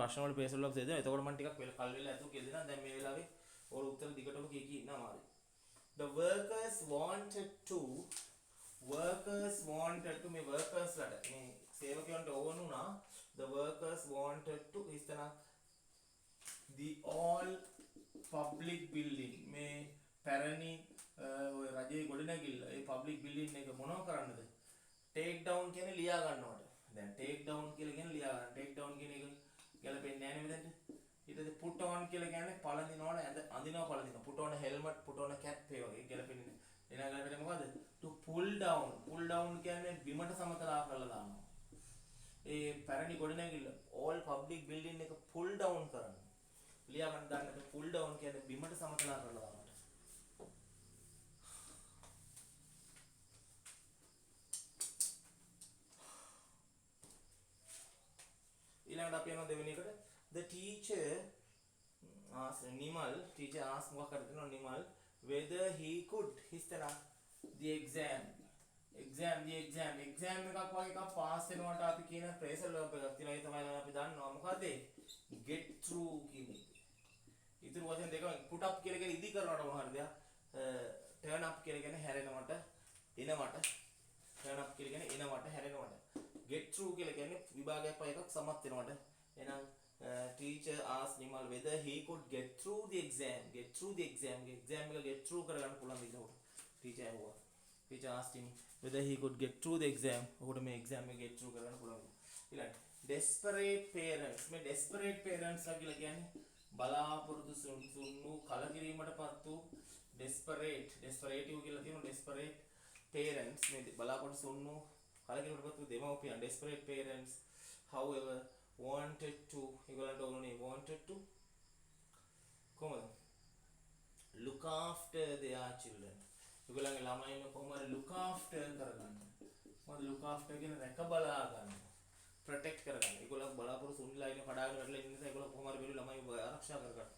ප්‍රශ්න වල පේස් වල දෙනවා. එතකොට මම ටිකක් කල් වෙලා ඇතුව කියලා දෙනවා. දැන් මේ වෙලාවේ ඕක උත්තර දිගටම කී ඉන්නවා Marie. The workers wanted to මේ workers ලට මේ සේවකයන්ට ඕන වුණා. The workers wanted to ඉස්තන the all public building මේ පැරණි ඔය රජයේ ගොඩනැගිල්ල ඒ public building එක මොනව කරන්නද? take down කියන්නේ ලියා ගන්නවට. දැන් take down කියලා කියන්නේ ලියා ගන්න. take down කියන එක ගැලපෙන්නේ නැහැ නේද මෙතනට? ඊට පස්සේ put on කියලා කියන්නේ පළඳිනවනේ අඳිනවා පළඳිනවා. put on a helmet, put on a cap ඒ වගේ ගැලපෙන්නේ නැහැ. ඊළඟ ගැලපෙන්නේ මොකද්ද? to pull down. pull down කියන්නේ බිමට සමතලා කරලා දානවා. ඒ පැරණි ගොඩනැගිල්ල all public building එක pull down කරන්න. ලියා ගන්න දාන්නට pull down කියන්නේ බිමට සමතලා කරලා දානවා. ඊළඟට අපි යනවා දෙවෙනි එකට. The teacher asked Nimal මොකක් කරද කියනවා Nimal whether he could හිස්තන the exam එකක් වගේ එකක් පාස් වෙනවට අපි කියන phrasal verb එකක් තියෙනවා. ඒ තමයි අපි දන්නවා මොකද get through කියන්නේ. ඊටු වචන දෙකම put up කියලා කියන්නේ ඉදි කරනවට මොන හරි දෙයක් turn up කියලා කියන්නේ හැරෙනවට එනවට turn up කියලා කියන්නේ එනවට හැරෙනවට get through කියලා කියන්නේ විභාගයක් වගේ එකක් සමත් වෙනවට. එහෙනම් teacher asked Nimal whether he could get through the exam එක get through කරගන්න පුළුවන් දෙයක් උඩ teacher ඇහුවා. teacher asked him whether he could get through the exam උඩ මේ exam එක get through කරගන්න පුළුවන්. ඊළඟ desperate parents මේ desperate parents ලා කියලා කියන්නේ බලාපොරොත්තු සුන්ු කලකිරීමටපත් වූ desperative කියලා තියෙනවා. desperate parents මේ බලාපොරොත්තු සුන්ු කලකිරීමටපත් වූ දෙමව්පියන් desperate parents however wanted to ඒගොල්ලන්ට ඕනේ wanted to කොහොමද look after their children ඒගොල්ලන්ගේ ළමයින්ව කොහොමද look after කරගන්න. මොකද look after කියන්නේ රැක බලා ගන්න protect කරගන්න. ඒගොල්ලන් බලාපොරොත්තු සුන්නිලා ඉන්න කඩාගෙන වැටලා ඉන්න නිසා ඒගොල්ලන් කොහොම හරි මෙලු ළමයි ආරක්ෂා කරගන්න.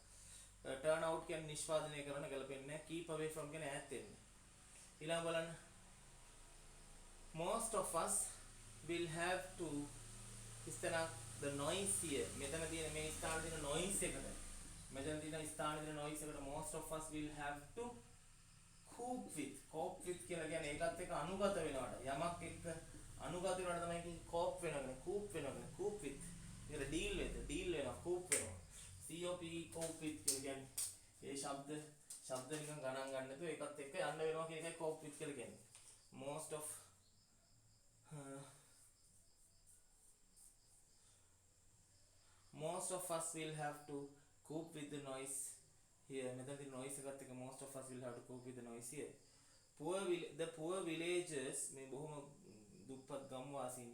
turn out කියන්නේ නිෂ්පාදනය කරන ගැලපෙන්නේ නැහැ. keep away from කියන්නේ ඈත් වෙන්න. ඊළඟ බලන්න most of us will have to ඉස්තන the noise here මෙතන තියෙන මේ ස්ථානයේ තියෙන noise එකට මෙතන තියෙන ස්ථානයේ තියෙන noise එකට most of us will have to cope with කියලා කියන්නේ ඒකත් එක්ක අනුගත වෙනවට යමක් එක්ක අනුගත වෙනවට තමයි කියන්නේ cope වෙනවා cope with කියලා deal වෙනවා cope වෙනවා cope with කියලා කියන්නේ ඒ ශබ්ද නිකන් ගණන් ගන්න නැතුව ඒකත් එක්ක යන්න වෙනවා කියන එකයි cope with කියලා කියන්නේ. most of us will have to cope with the noise here මෙතන තියෙන noise එකත් එක්ක most of us will have to cope with the noise here. the poor villagers මේ බොහොම දුප්පත් ගම්වාසීන්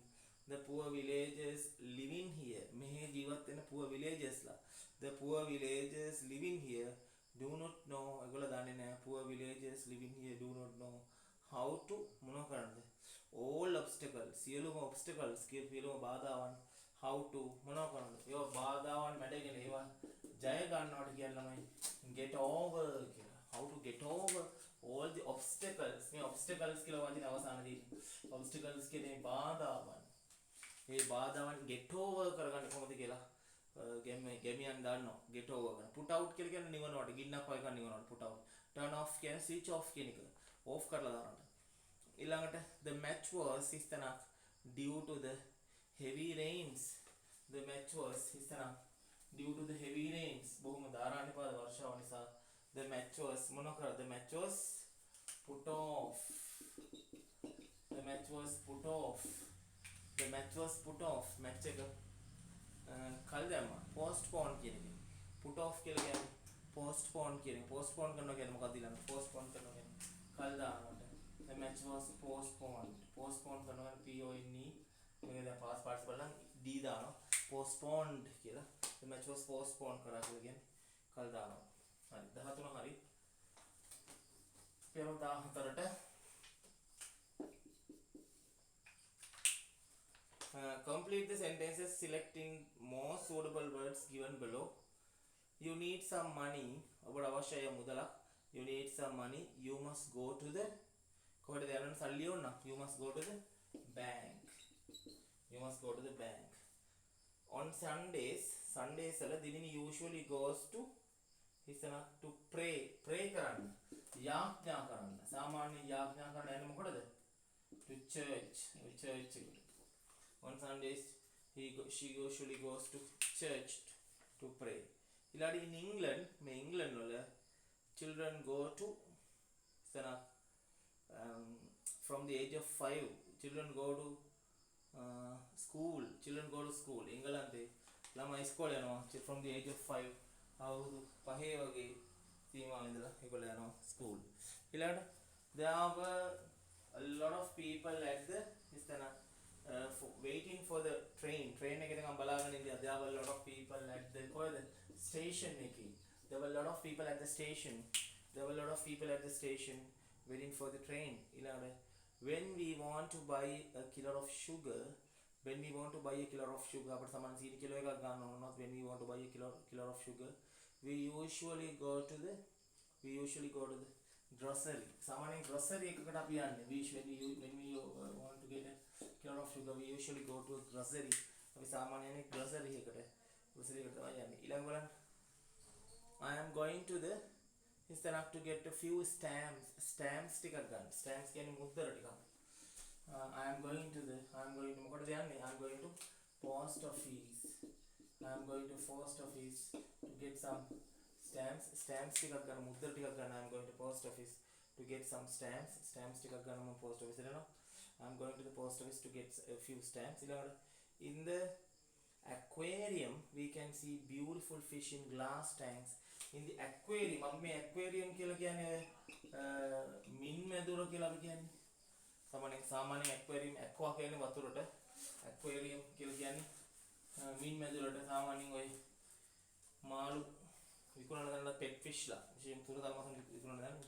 the poor villagers living here මෙහි ජීවත් වෙන poor villagers ලා the poor villagers living here do not know ඒගොල්ලෝ දන්නේ නැහැ poor villagers living here do not know how to මොන කරන්නද all obstacles සියලුම obstacles සියලුම බාධාවන් how to මොනවා කරන්නද ඒවා බාධාවන් වැඩගෙන ඒවා ජය ගන්නවට කියන ළමයි get over කියලා how to get over all the obstacles මේ obstacles කියලා වචනේ අවසානයේදී obstacles කියන්නේ බාධාවන් ඒ බාධාවන් get over කරගන්න කොහොමද කියලා ගැමියන් දන්නවා get over කරන put out කියලා කියන්නේ නිවනවට ගින්නක් වගේ එකක් නිවනවට put out turn off කියන්නේ switch off කියන එක off කරලා දාන්න. ඊළඟට the match was ඉස්තනක් due to the heavy rains the match was ඉස්තනක් due to the heavy rains බොහොම ධාරානිපාත වර්ෂාව නිසා the match was මොන කරද the match was put off match එක කල් දැම්මා postpone කියන එක put off කියලා කියන්නේ postpone කරනවා කියන්නේ මොකක්ද ඊළඟ postpone කරනවා කියන්නේ කල් දානකොට the match was postponed කරනවා p o n e මේක දැන් past participle නම් d දානවා postponed කියලා the match was postponed කරා කියලා කියන්නේ කල් දානවා. හරි 13 හරි පෙරම 14ට complete the sentences selecting most suitable words given below. You need some money ඔබට අවශ්‍යයි මුදලක් you need some money you must go to the කොහෙද යන්න සල්ලි ඕන you must go to the bank on Sundays වල දිවිනි usually goes to හිතන to pray කරන්න යාඥා කරන්න සාමාන්‍ය යාඥා කරන්න යන්නේ මොකටද to church එකට on Sundays she usually goes to church to pray ඊළඟ in England වල children go to from the age of 5 children go to school එංගලන්තේ ළමයි ඉස්කෝලේ යනවා from the age of 5 අවුරුදු 5 වගේ සීමාව ඉඳලා ඒගොල්ලෝ යනවා school ඊළඟට there were a lot of people at the waiting for the train එක නිකන් බලාගෙන ඉඳලා there were a lot of people at the station එකේ there were a lot of people at the station waiting for the train ඊළඟට when we want to buy a kilo of sugar අපිට සමාන සීනි kilo එකක් ගන්න ඕන not when we want to buy a kilo of sugar we usually go to the grocery සාමාන්‍යයෙන් grocery එකකට අපි යන්නේ when we want to get a kilo of sugar we usually go to a grocery අපි සාමාන්‍යයෙන් grocery එකට තමයි යන්නේ ඊළඟ බලන්න I am going to the to get a few stamps ටිකක් ගන්න stamps කියන්නේ මුද්දර ටිකක් I am going to මොකටද යන්නේ I am going to post office to get some stamps ටිකක් ගන්න මුද්දර ටිකක් ගන්න I am going to post office to get some stamps ටිකක් ගන්න මම post office එකට යනවා I am going to the post office to get a few stamps in the aquarium we can see beautiful fish in glass tanks in the aquarium අපි මේ aquarium කියලා කියන්නේ මින් මැදුර කියලා අපි කියන්නේ සාමාන්‍ය aquarium aqua කියන්නේ වතුරට aquarium කියලා කියන්නේ මින් මැදුරට සාමාන්‍යයෙන් ඔය මාළු විකුණන දන්න pet fish ලා විශේෂයෙන් තුර ධර්මසන් විකුණන දන්න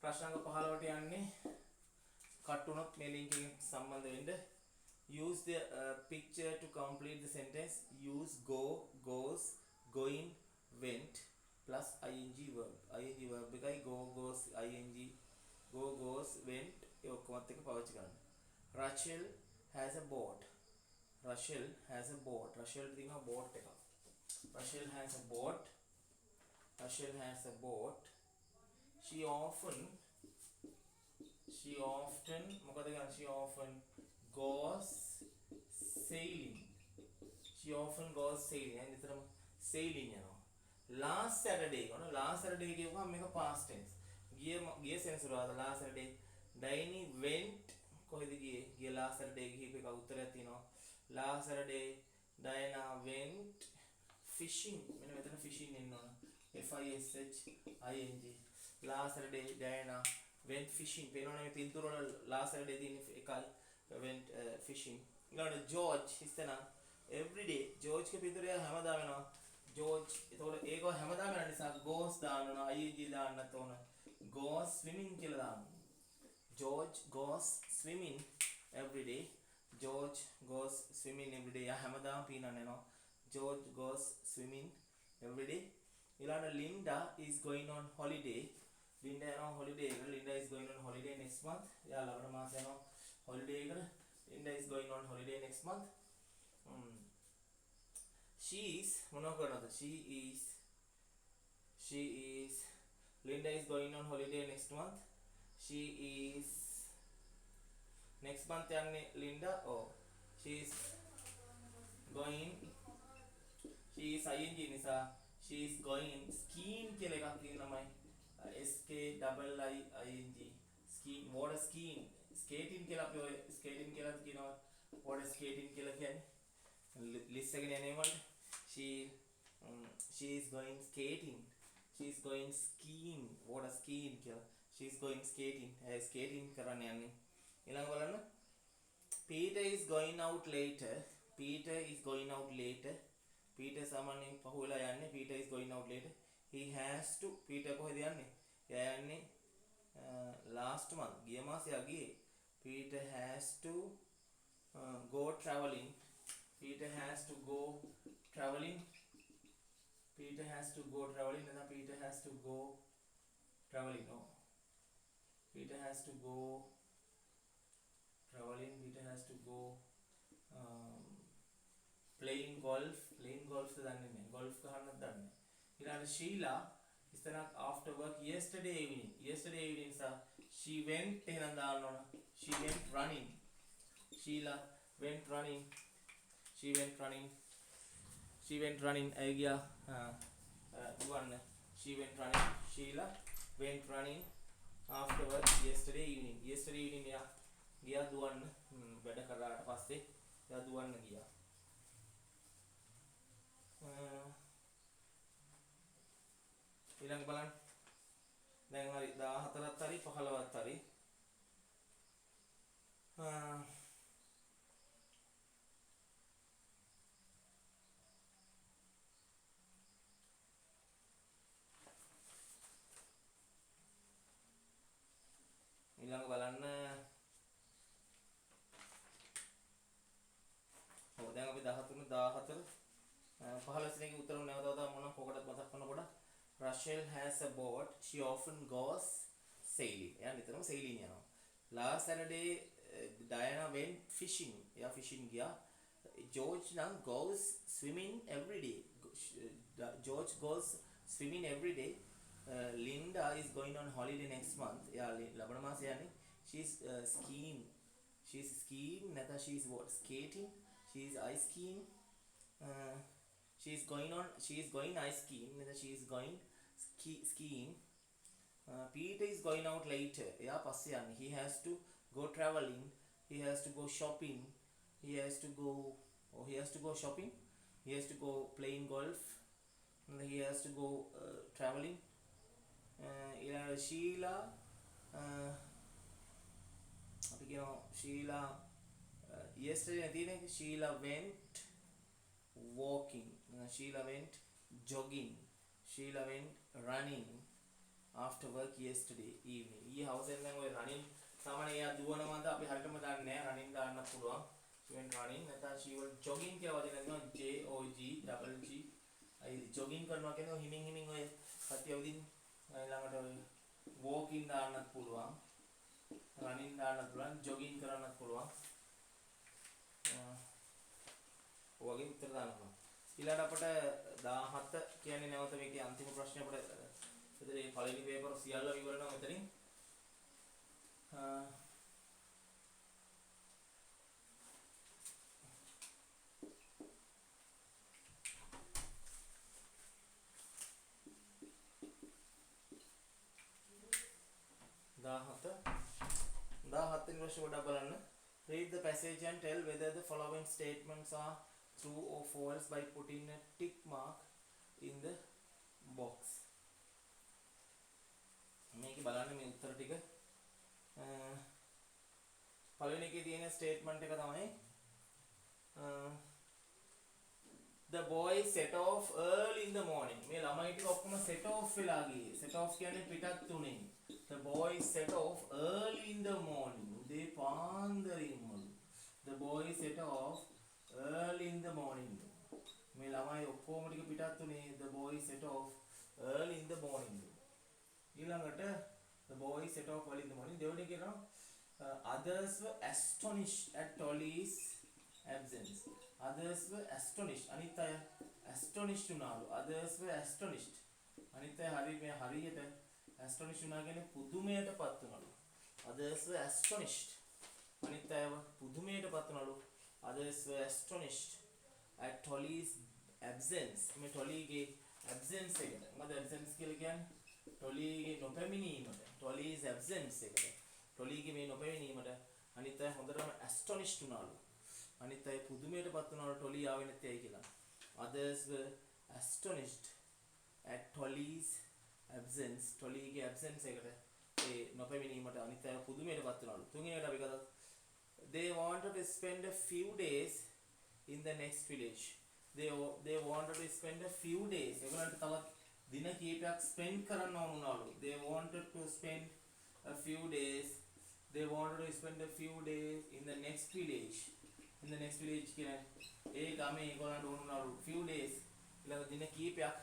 ප්‍රශ්න අංක 15ට යන්නේ කට් වුණොත් මේ link එකෙන් සම්බන්ධ වෙන්න use the picture to complete the sentence use go goes going went plus ing verb එකයි go goes ing go goes went ඒ ඔක්කොමත් එක පාවිච්චි කරන්න Rachel has a boat Rachel තියෙනවා boat එකක් Rachel has a boat she often මොකද ගන්න she often goes sailing and විතරම sailing යනවා last Saturday කියුවම මේක past tense ගිය සෙනසුරාදා last Saturday Daini went කොහෙද ගියේ last Saturday ගිහපු එක උත්තරයක් තියෙනවා last Saturday Diana went fishing මෙන්න මෙතන fishing එන්න ඕන FISHING last Saturday Diana went fishing පේනවනේ මේ පින්තූර වල last Saturday තියෙන එකයි went fishing ඊළඟට George හිස්තන everyday George ගේ පින්තූරය හැමදාම වෙනවා George එතකොට ඒක හැමදාම වෙන නිසා goes දාන්න ඕන ing දාන්න නැත ඕන goes swimming කියලා දාන්න George goes swimming every day යා හැමදාම පීනන්න යනවා George goes swimming every day ඊළඟ Linda is going on holiday Linda යනවා holiday එකට Linda is going on holiday next month යා ලබන මාසේ යනවා holiday එකට Linda is going on holiday next month she is Linda is going on holiday next month she is next month යන්නේ Linda she is ing නිසා she is going skiing කියලා එකක් තියෙනවා SKIING skiing water skiing skating කියලා අපි ඔය skating කියලා කියනවා water skating කියලා කියන්නේ list එකේ නේම she is going skating skiing water skiing කියලා she is going skating කරන්න යන්නේ ඊළඟ බලන්න Peter is going out later Peter සාමාන්‍යයෙන් පහුවෙලා යන්නේ Peter is going out later he has to Peter කොහෙද යන්නේ එයා යන්නේ last month ගිය මාසේ යගියේ Peter has to go traveling Peter has to go traveling නැත්නම් Peter has to go traveling no Peter has to go traveling Peter has to go playing golf දන්නේ නැහැ. golf ගහන්නත් දන්නේ නැහැ. ඊළඟට Sheila ඉස්සරහ after work yesterday evening sir she went එහෙනම් දාන්න ඕන. she went running. Sheila went running. she went running ඇය ගියා දුවන්න. she went running. Sheila went running after work yesterday evening එයා ගියා දුවන්න. වැඩ කරාට පස්සේ එයා දුවන්න ගියා. ඊළඟ බලන්න. දැන් හරි 14ත් හරි 15ත් හරි. ඊළඟ බලන්න. ඔව් දැන් අපි 13 14 15 වෙනි උත්තර නැවත මොන පොකටත් මතක් කරනකොට Rachel has a boat. She often goes sailing. එයා නිතරම sailing යනවා. Last Saturday Diana went fishing. එයා fishing ගියා. George නම් goes swimming every day. George goes swimming every day. Linda is going on holiday next month. එයා ලබන මාසේ යන්නේ. She's skiing. She's skiing. නැත්නම් she's what? Skating. She's ice skiing. She is going ice skiing. She is going skiing. Peter is going out later. එයා පස්සේ යන්නේ. He has to go traveling. He has to go shopping. He has to go shopping. He has to go playing golf. He has to go traveling. Sheila අපි කියනවා Sheila yesterday නැතිනේ. Sheila went walking. Sheila went jogging. Sheila went running after work yesterday evening. ඊ හවසෙන් දැන් ඔය running සාමාන්‍යයෙන් එයා දුවනවාද අපි හරියටම දන්නේ නැහැ. running දාන්නත් පුළුවන්. she went running නැත්නම් she went jogging කියලා වචන දෙනවා J O G double G. අයි jogging කරනවා කියන්නේ හිමින් ඔය සතිය වදින්නේ. ඊළඟට ඔය walking දාන්නත් පුළුවන්. running දාන්නත් පුළුවන්. jogging කරන්නත් පුළුවන්. ඔයගේ උත්තර දාන්න පුළුවන්. ඊළඟට අපිට 17 කියන්නේ නැවත මේකේ අන්තිම ප්‍රශ්නේ අපිට එතන මේ පළවෙනි පේපර් සියල්ල විවරනවා මෙතනින්. 17 වෙනි ප්‍රශ්නේ පොඩ්ඩක් බලන්න. Read the passage and tell whether the following statements are true or false by putting a tick mark in the box. මේක බලන්න මේ උත්තර ටික. පළවෙනි එකේ තියෙන ස්ටේට්මන්ට් එක තමයි the boy set off early in the morning. මේ ළමයි ටික ඔක්කොම set off වෙලා ගියේ. set off කියන්නේ පිටත් උනේ. The boy set off early in the morning. උදේ පාන්දරින්මලු. The boy set off early in the morning. මේ ළමයි ඔක්කොම ටික පිටත් උනේ. The boy set off early in the morning. ඊළඟට the boy set off early in the morning. දෙවෙනි කියනවා others were astonished at Tolly's absence. Others were astonished. අනිත් අය astonished වුණාලු. Others were astonished. අනිත් අය හරියට astonished වුණා කියන්නේ පුදුමයටපත් වුණාලු. Others were astonished. අනිත් අයව පුදුමයටපත් වුණාලු. Others were astonished at Tolly's absence. මේ Tollyගේ absence එකට. මොකද absence කියලා කියන්නේ? Tollyගේ නොපැමිණීමට. Tolly's absence එකට. Tollyගේ මේ නොපැමිණීමට අනිත් අය හොඳටම astonished වුණාලු. අනිත් අය පුදුමයටපත් වුණාලු Tolly ආවේ නැත්තේ කියලා. Others were astonished at Tolly's absence. Tollyගේ absence එකට ඒ නොපැමිණීමට අනිත් අය පුදුමයටපත් වුණාලු. තුන්වෙනියට අපි ගත්තා they wanted to spend a few days in the next village. They wanted to spend a few days. ඒගොල්ලන්ට තවත් දින කීපයක් spend කරන්න ඕන වුණාලු. They wanted to spend a few days. They wanted to spend a few days in the next village. In the next village කියන්නේ ඒ ගමේ ඒගොල්ලන්ට ඕන වුණාලු few days. ඊළඟ දින කීපයක්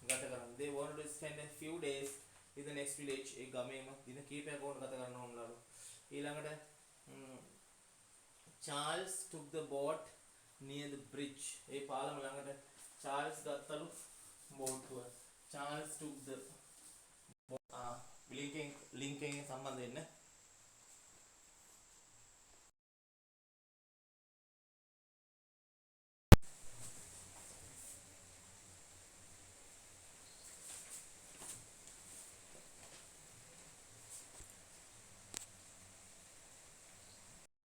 ගත කරන්න. They wanted to spend a few days in the next village. ඒ ගමේම දින කීපයක් ඕන ගත කරන්න ඕනලු. ඊළඟට Charles took the boat near the bridge. ඒ පාලම ළඟට චාල්ස් ගත්තලු බෝට්ටුව. Charles took the ලින්කින් සම්බන්ධ වෙන්න